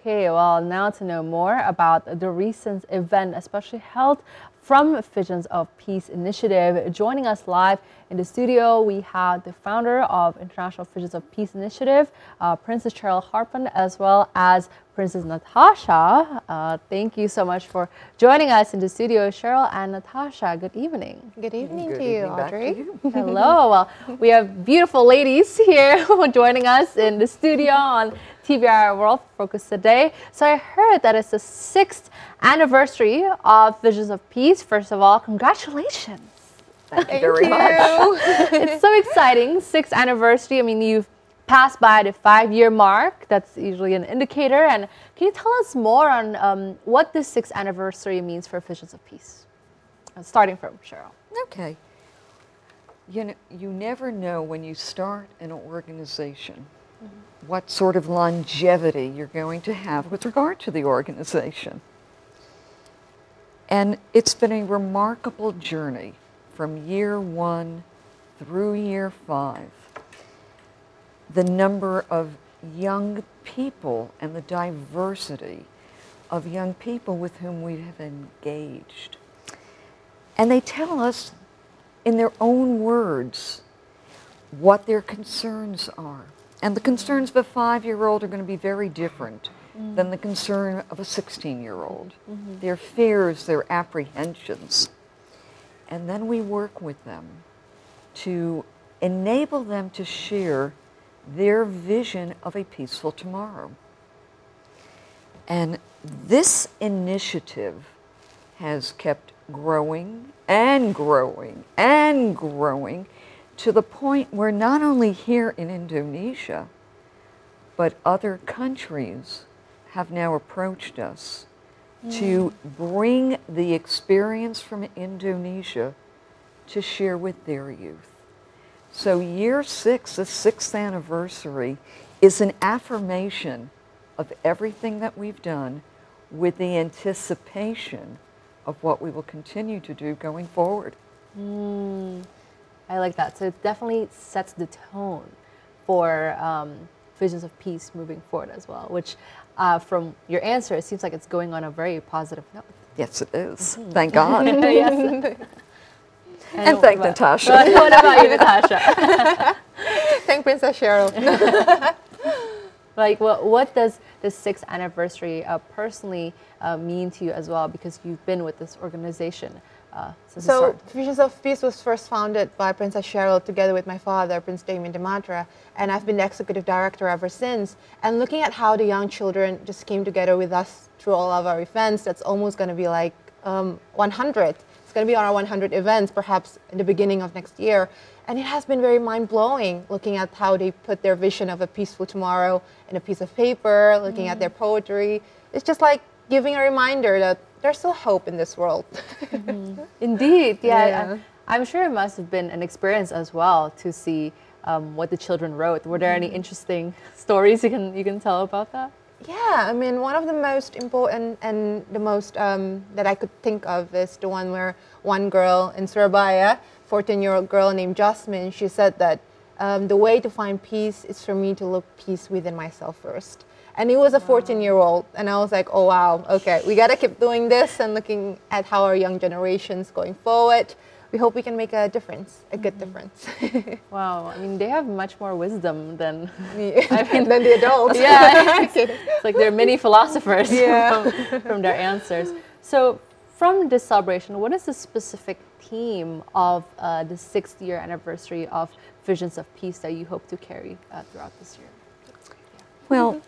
Okay, well, now to know more about the recent event, especially held from Visions of Peace Initiative. Joining us live in the studio, we have the founder of International Visions of Peace Initiative, Princess Cheryl Harpin, as well as Princess Natasha. Thank you so much for joining us in the studio, Cheryl and Natasha. Good evening. Good evening to you, Audrey. Hello. Well, we have beautiful ladies here joining us in the studio on TVR World Focus today. So I heard that it's the 6th anniversary of Visions of Peace. First of all, congratulations. Thank you very much. It's so exciting, 6th anniversary. I mean, you've passed by the 5-year mark. That's usually an indicator. And can you tell us more on what this 6th anniversary means for Visions of Peace? Starting from Cheryl. Okay. You never know when you start an organization what sort of longevity you're going to have with regard to the organization. And it's been a remarkable journey from year 1 through year 5. The number of young people and the diversity of young people with whom we have engaged. And they tell us in their own words what their concerns are. And the concerns of a 5-year-old are going to be very different than the concern of a 16-year-old. Their fears, their apprehensions. And then we work with them to enable them to share their vision of a peaceful tomorrow. And this initiative has kept growing and growing and growing to the point where not only here in Indonesia, but other countries have now approached us to bring the experience from Indonesia to share with their youth. So year 6, the 6th anniversary, is an affirmation of everything that we've done with the anticipation of what we will continue to do going forward. I like that. So it definitely sets the tone for Visions of Peace moving forward as well, which from your answer, it seems like it's going on a very positive note. Yes, it is. Thank God. Yes. And thank Natasha. What about you, Natasha? Thank Princess Cheryl. Like, what does the 6th anniversary personally mean to you as well? Because you've been with this organization since the start. Visions of Peace was first founded by Princess Cheryl together with my father, Prince Damien Damatra, and I've been the executive director ever since. And looking at how the young children just came together with us through all of our events, that's almost going to be like 100. It's going to be on our 100 events, perhaps in the beginning of next year. And it has been very mind-blowing looking at how they put their vision of a peaceful tomorrow in a piece of paper, looking at their poetry. It's just like giving a reminder that there's still hope in this world. Indeed, yeah. I'm sure it must have been an experience as well to see what the children wrote. Were there any interesting stories you can tell about that? Yeah, I mean, one of the most important and the most that I could think of is the one where one girl in Surabaya, 14-year-old girl named Jasmine, she said that the way to find peace is for me to look peace within myself first. And it was a 14-year-old, and I was like, oh wow, okay, we gotta keep doing this and looking at how our young generation's going forward. We hope we can make a difference, a good difference. Wow, I mean, they have much more wisdom than than the adults. Yeah, it's like they're mini philosophers from their answers. So from this celebration, what is the specific theme of the 6th year anniversary of Visions of Peace that you hope to carry throughout this year? Well,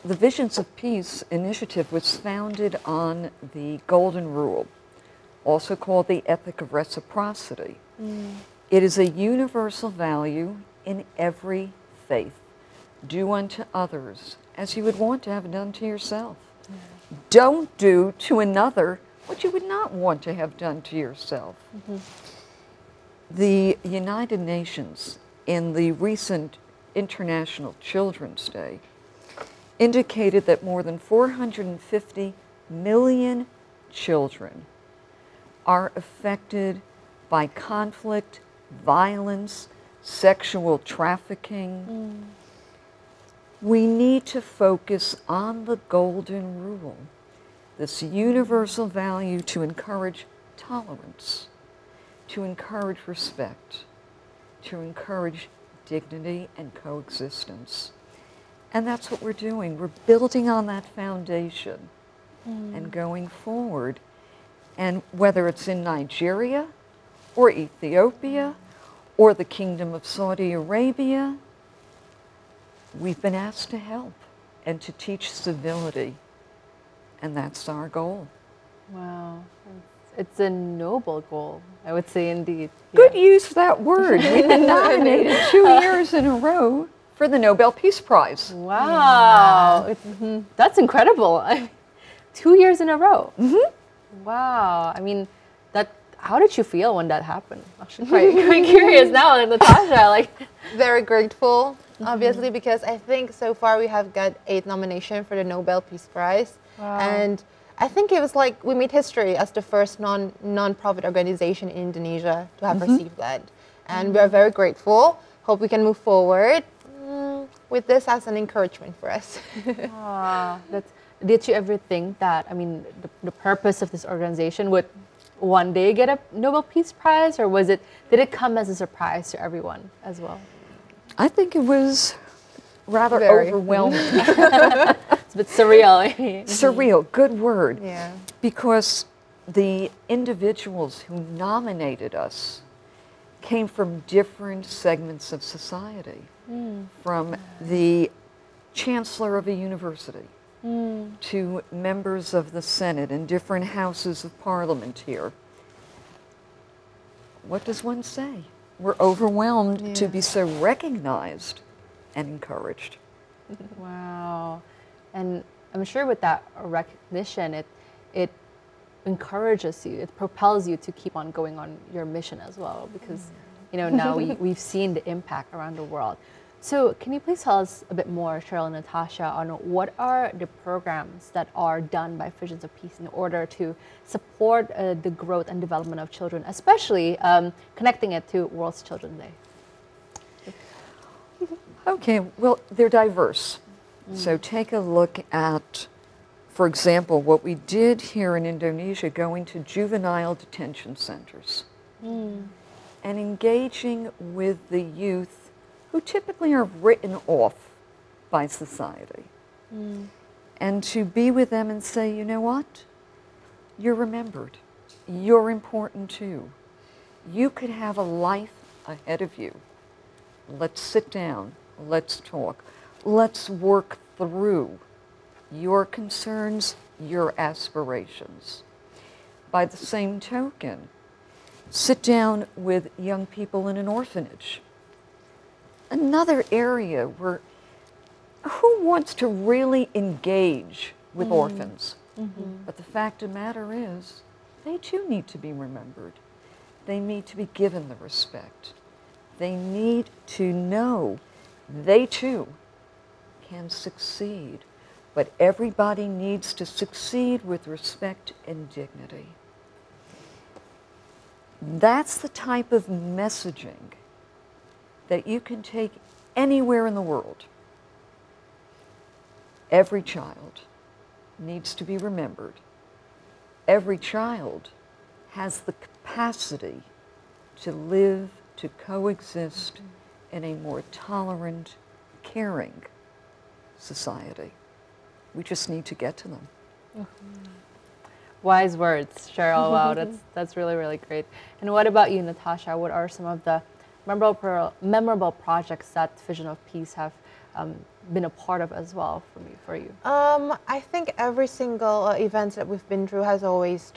the Visions of Peace initiative was founded on the Golden Rule, also called the Ethic of Reciprocity. It is a universal value in every faith. Do unto others as you would want to have done to yourself. Don't do to another what you would not want to have done to yourself. The United Nations, in the recent International Children's Day, indicated that more than 450 million children are affected by conflict, violence, sexual trafficking. We need to focus on the golden rule, this universal value to encourage tolerance, to encourage respect, to encourage dignity and coexistence. And that's what we're doing. We're building on that foundation and going forward. And whether it's in Nigeria or Ethiopia or the Kingdom of Saudi Arabia, we've been asked to help and to teach civility. And that's our goal. Wow. It's a noble goal, I would say, indeed. Good use of that word. We've been nominated 2 years in a row for the Nobel Peace Prize. Wow. That's incredible. 2 years in a row. Wow. I mean, how did you feel when that happened? Actually, quite curious now, Natasha. Like, Very grateful, obviously, because I think so far we have got 8 nominations for the Nobel Peace Prize. Wow. And I think it was like we made history as the first non-profit organization in Indonesia to have received that. And we're very grateful. Hope we can move forward with this as an encouragement for us. Did you ever think that, I mean, the purpose of this organization would one day get a Nobel Peace Prize, or did it come as a surprise to everyone as well? I think it was rather Very. overwhelming. It's a bit surreal. Surreal, good word. Yeah. Because the individuals who nominated us came from different segments of society, from the chancellor of a university to members of the Senate and different houses of parliament here. What does one say? We're overwhelmed to be so recognized and encouraged. Wow. And I'm sure with that recognition, it encourages you, it propels you to keep on going on your mission as well, because now we've seen the impact around the world. So can you please tell us a bit more, Cheryl and Natasha, on what are the programs that are done by Visions of Peace in order to support the growth and development of children, especially connecting it to World Children's Day? Okay, well, they're diverse. So take a look at, for example, what we did here in Indonesia, going to juvenile detention centers and engaging with the youth who typically are written off by society. And to be with them and say, you know what? You're remembered. You're important too. You could have a life ahead of you. Let's sit down. Let's talk. Let's work through your concerns, your aspirations. By the same token, sit down with young people in an orphanage. Another area where who wants to really engage with orphans? But the fact of the matter is, they too need to be remembered. They need to be given the respect. They need to know they too can succeed. But everybody needs to succeed with respect and dignity. That's the type of messaging that you can take anywhere in the world. Every child needs to be remembered. Every child has the capacity to live, to coexist in a more tolerant, caring society. We just need to get to them. Wise words, Cheryl. Wow, that's really, really great. And what about you, Natasha? What are some of the memorable projects that Vision of Peace have been a part of as well for you? I think every single event that we've been through has always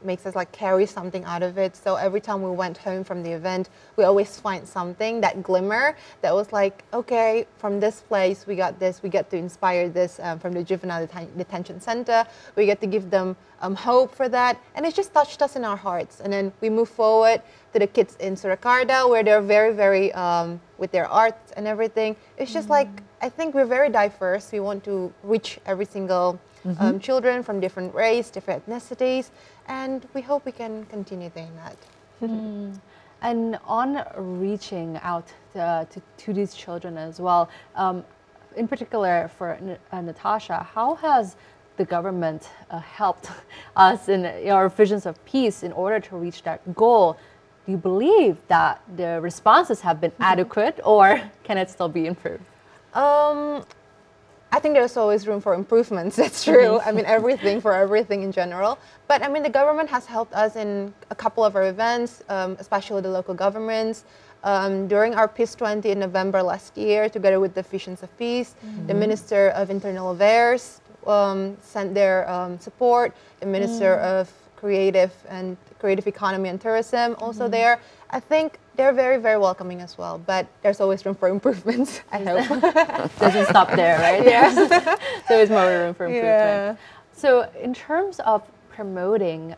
makes us like carry something out of it. So every time we went home from the event, we always find something, that glimmer that was like, okay, from this place we got this, we get to inspire this from the juvenile detention center. We get to give them hope for that, and it just touched us in our hearts. And then we move forward to the kids in Surakarta, where they're very, very with their arts and everything. It's just like, I think we're very diverse. We want to reach every single children from different race, different ethnicities, and we hope we can continue doing that. And on reaching out to these children as well, in particular for Natasha, how has the government helped us in our visions of peace in order to reach that goal? Do you believe that the responses have been adequate, or can it still be improved? I think there's always room for improvements. That's true. I mean, everything in general. But I mean, the government has helped us in a couple of our events, especially the local governments. During our Peace 20 in November last year, together with the Visions of Peace, the Minister of Internal Affairs sent their support. The Minister of Creative Economy and Tourism also there. I think they're very, very welcoming as well, but there's always room for improvements, I hope. Doesn't stop there, right? Yeah. There's more room for improvement. Yeah. So in terms of promoting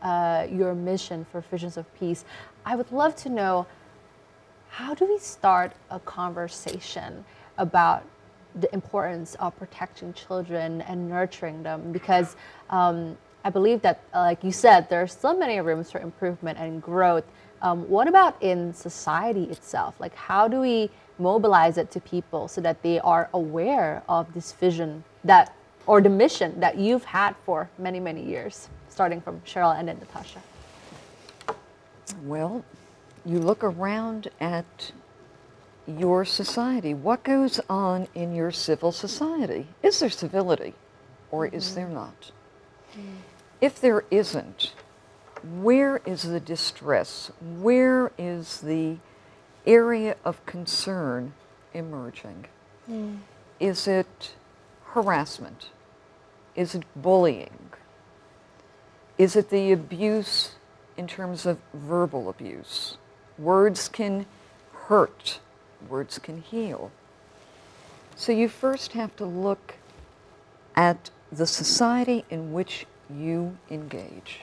your mission for Visions of Peace, I would love to know, how do we start a conversation about the importance of protecting children and nurturing them? Because I believe that, like you said, there are still many rooms for improvement and growth. What about in society itself? Like, how do we mobilize it to people so that they are aware of this vision that, or the mission that you've had for many, many years, starting from Cheryl and then Natasha? Well, you look around at your society. What goes on in your civil society? Is there civility, or is there not? If there isn't, where is the distress? Where is the area of concern emerging? Is it harassment? Is it bullying? Is it the abuse in terms of verbal abuse? Words can hurt. Words can heal. So you first have to look at the society in which you engage.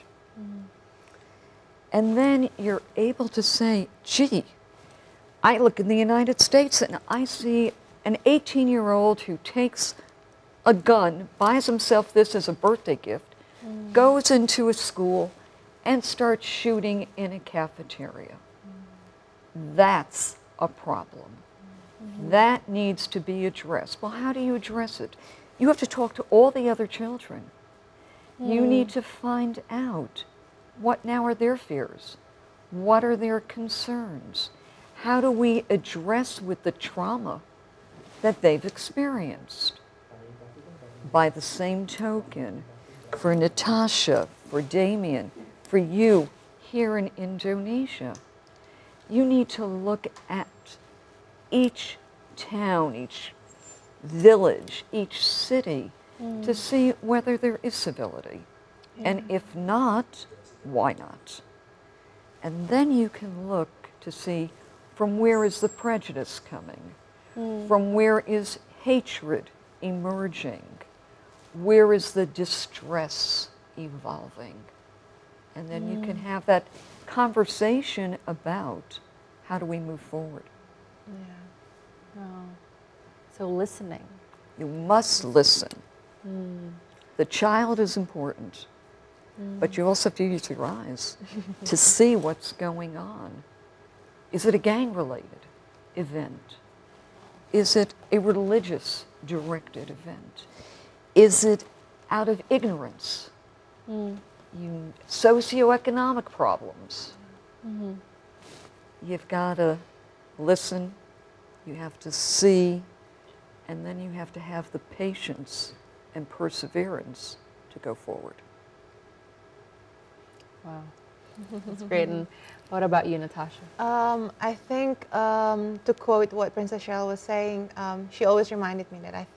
And then you're able to say, gee, I look in the United States and I see an 18-year-old who takes a gun, buys himself this as a birthday gift, goes into a school and starts shooting in a cafeteria. That's a problem. That needs to be addressed. Well, how do you address it? You have to talk to all the other children. You need to find out what now are their fears? What are their concerns? How do we address with the trauma that they've experienced? By the same token, for Natasha, for Damien, for you here in Indonesia, you need to look at each town, each village, each city, to see whether there is civility. And if not, why not? And then you can look to see, from where is the prejudice coming? From where is hatred emerging? Where is the distress evolving? And then you can have that conversation about how do we move forward. So listening. You must listen. The child is important, but you also have to use your eyes to see what's going on. Is it a gang-related event? Is it a religious-directed event? Is it out of ignorance? Socioeconomic problems. You've got to listen, you have to see, and then you have to have the patience and perseverance to go forward. Wow, that's great. And what about you, Natasha? I think, to quote what Princess Cheryl was saying, she always reminded me that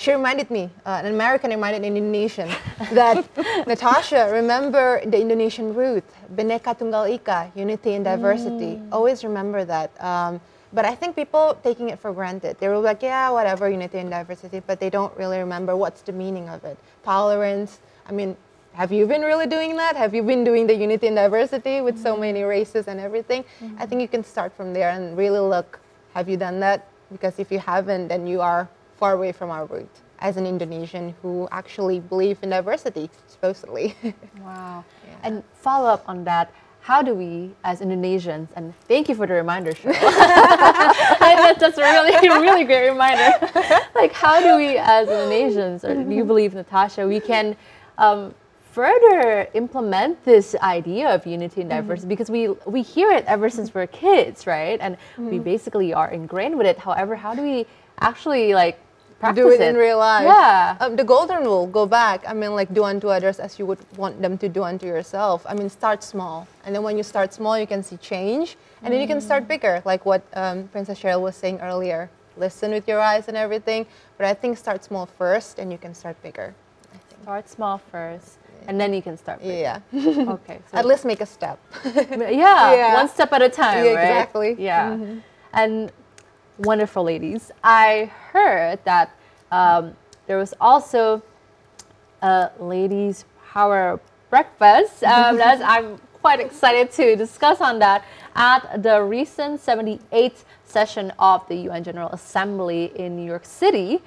she reminded me, an American reminded an Indonesian, that Natasha, remember the Indonesian root, Bhinneka Tunggal Ika, unity and diversity. Always remember that. But I think people taking it for granted. They were like, yeah, whatever, unity and diversity, but they don't really remember what's the meaning of it. Tolerance. I mean, have you been really doing that? Have you been doing the unity and diversity with so many races and everything? I think you can start from there and really look, have you done that? Because if you haven't, then you are far away from our root as an Indonesian who actually believe in diversity, supposedly. Wow. Yeah. And follow up on that, how do we, as Indonesians, and thank you for the reminder, Cheryl. That's a really great reminder. Like, how do we, as Indonesians, or do you believe, Natasha, we can further implement this idea of unity and diversity? Because we hear it ever since we're kids, right? And we basically are ingrained with it. However, how do we actually like practice do it in real life? Yeah. The golden rule, go back. I mean, like, do unto others as you would want them to do unto yourself. I mean, start small. And then when you start small, you can see change. And then you can start bigger, like what Princess Cheryl was saying earlier. Listen with your eyes and everything. But I think start small first, and you can start bigger. I think. Start small first, and then you can start bigger. Yeah. Okay. So At least make a step. yeah, one step at a time, Yeah, right? exactly. Yeah. And wonderful ladies. I heard that there was also a ladies' power breakfast. I'm quite excited to discuss on that at the recent 78th session of the UN General Assembly in New York City.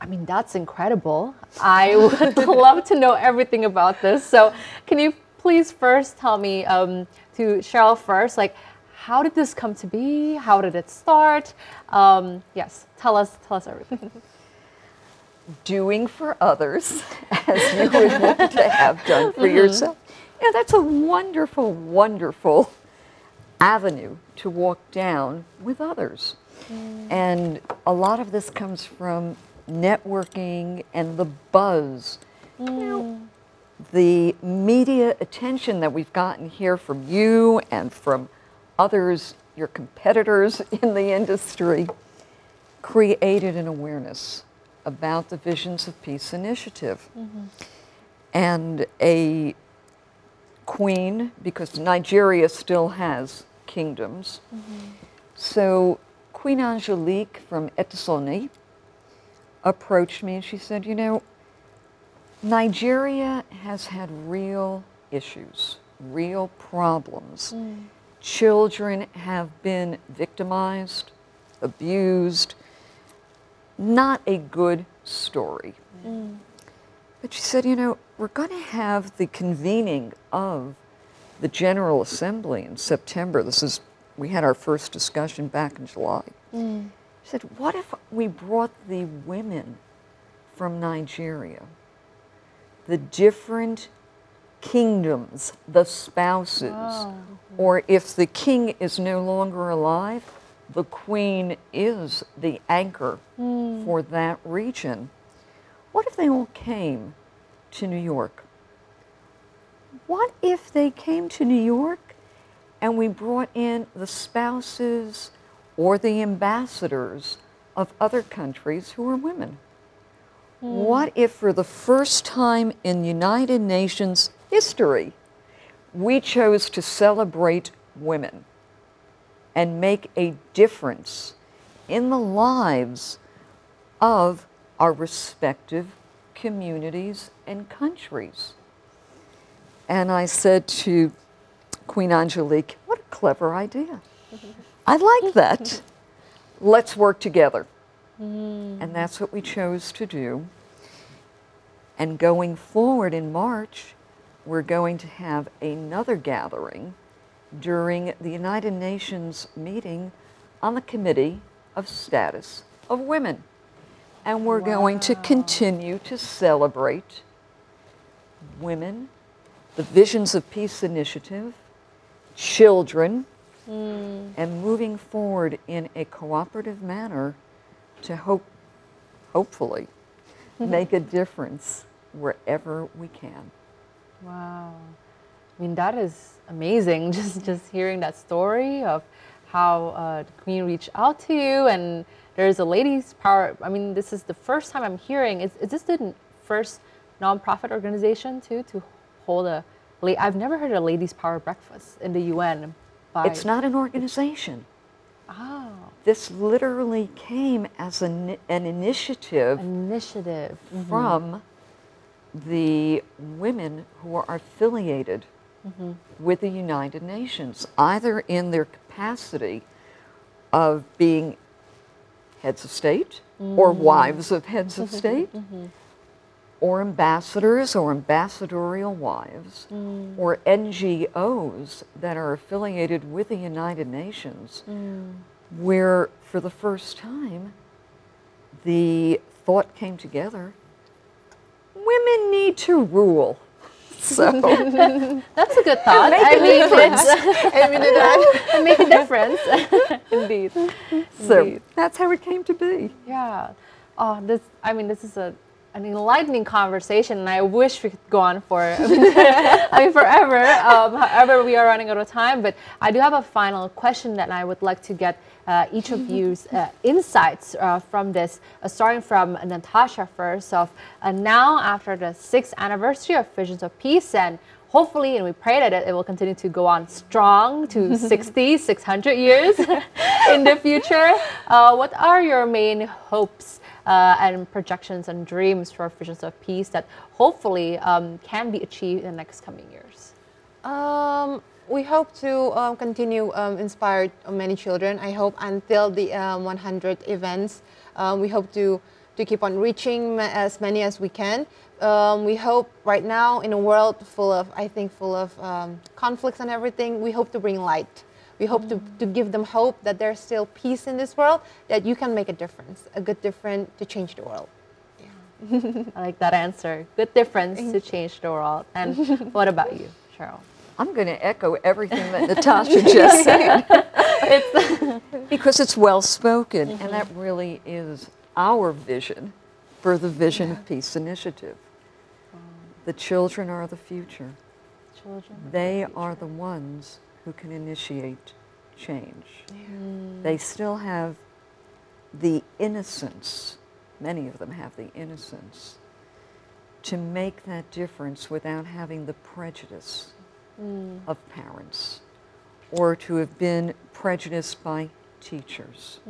I mean, that's incredible. I would love to know everything about this. So can you please first tell me, to Cheryl first, like, how did this come to be? How did it start? Yes, tell us everything. Doing for others as you would want to have done for yourself. Yeah, that's a wonderful, wonderful avenue to walk down with others. And a lot of this comes from networking and the buzz. You know, the media attention that we've gotten here from you and from others, your competitors in the industry, created an awareness about the Visions of Peace initiative. And a queen, because Nigeria still has kingdoms. So Queen Angelique from Etisoni approached me and she said, you know, Nigeria has had real issues, real problems. Children have been victimized, abused. Not a good story. But she said, you know, we're going to have the convening of the General Assembly in September. We had our first discussion back in July. She said, what if we brought the women from Nigeria, the different kingdoms, the spouses, or if the king is no longer alive, the queen is the anchor for that region. What if they all came to New York? What if they came to New York and we brought in the spouses or the ambassadors of other countries who are women? What if for the first time in United Nations history, we chose to celebrate women and make a difference in the lives of our respective communities and countries? And I said to Queen Angelique, what a clever idea. I like that. Let's work together. And that's what we chose to do. And going forward in March, we're going to have another gathering during the United Nations meeting on the Committee of Status of Women. And we're going to continue to celebrate women, the Visions of Peace initiative, children, and moving forward in a cooperative manner to hopefully make a difference wherever we can. Wow. I mean, that is amazing, just hearing that story of how the Queen reached out to you, and there's a ladies' power. I mean, this is the first time I'm hearing. Is this the first nonprofit organization to hold a? I've never heard of a ladies' power breakfast in the UN. It's not an organization. Oh. This literally came as an initiative. From the women who are affiliated with the United Nations, either in their capacity of being heads of state or wives of heads of state, or ambassadors or ambassadorial wives or NGOs that are affiliated with the United Nations, where for the first time the thought came together, women need to rule. So That's a good thought. I mean, it make a difference. Indeed. So Indeed. that's how it came to be. Yeah. Oh, this is an enlightening conversation, and I wish we could go on for forever. However, we are running out of time, but I do have a final question that I would like to get each of you's insights from this, starting from Natasha first. Of now, after the 6th anniversary of Visions of Peace, and hopefully, and we pray that it will continue to go on strong to 60, 600 years in the future. What are your main hopes and projections and dreams for Visions of Peace that hopefully can be achieved in the next coming years? We hope to continue inspire many children. I hope until the 100 events, we hope to keep on reaching as many as we can. We hope right now in a world full of conflicts and everything, we hope to bring light. We hope to give them hope that there's still peace in this world, that you can make a difference, a good difference to change the world. Yeah. I like that answer. Good difference to change the world. And what about you, Cheryl? I'm going to echo everything that Natasha just said. Because it's well spoken, and that really is our vision for the Vision of Peace Initiative. The children are the future. They are the ones who can initiate change. They still have the innocence, many of them have the innocence, to make that difference without having the prejudice of parents, or to have been prejudiced by teachers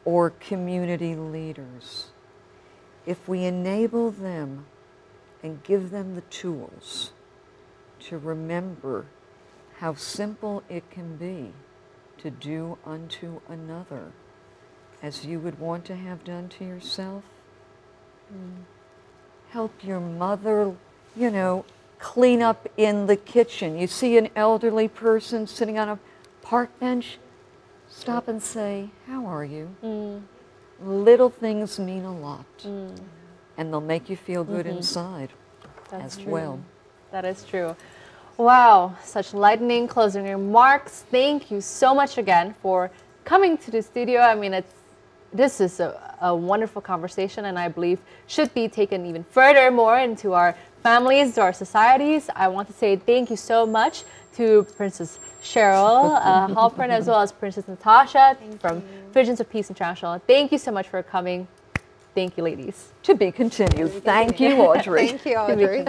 or community leaders. If we enable them and give them the tools to remember how simple it can be to do unto another as you would want to have done to yourself. Help your mother, clean up in the kitchen. You see an elderly person sitting on a park bench, stop and say, "How are you?" Little things mean a lot, and they'll make you feel good inside as well. That is true. Wow, such lightning closing remarks. Thank you so much again for coming to the studio. I mean, this is a wonderful conversation, and I believe should be taken even further more into our families, to our societies. I want to say thank you so much to Princess Cheryl Halpern, as well as Princess Natasha from Visions of Peace International. Thank you so much for coming. Thank you, ladies. To be continued. Thank you, Audrey. Thank you, Audrey.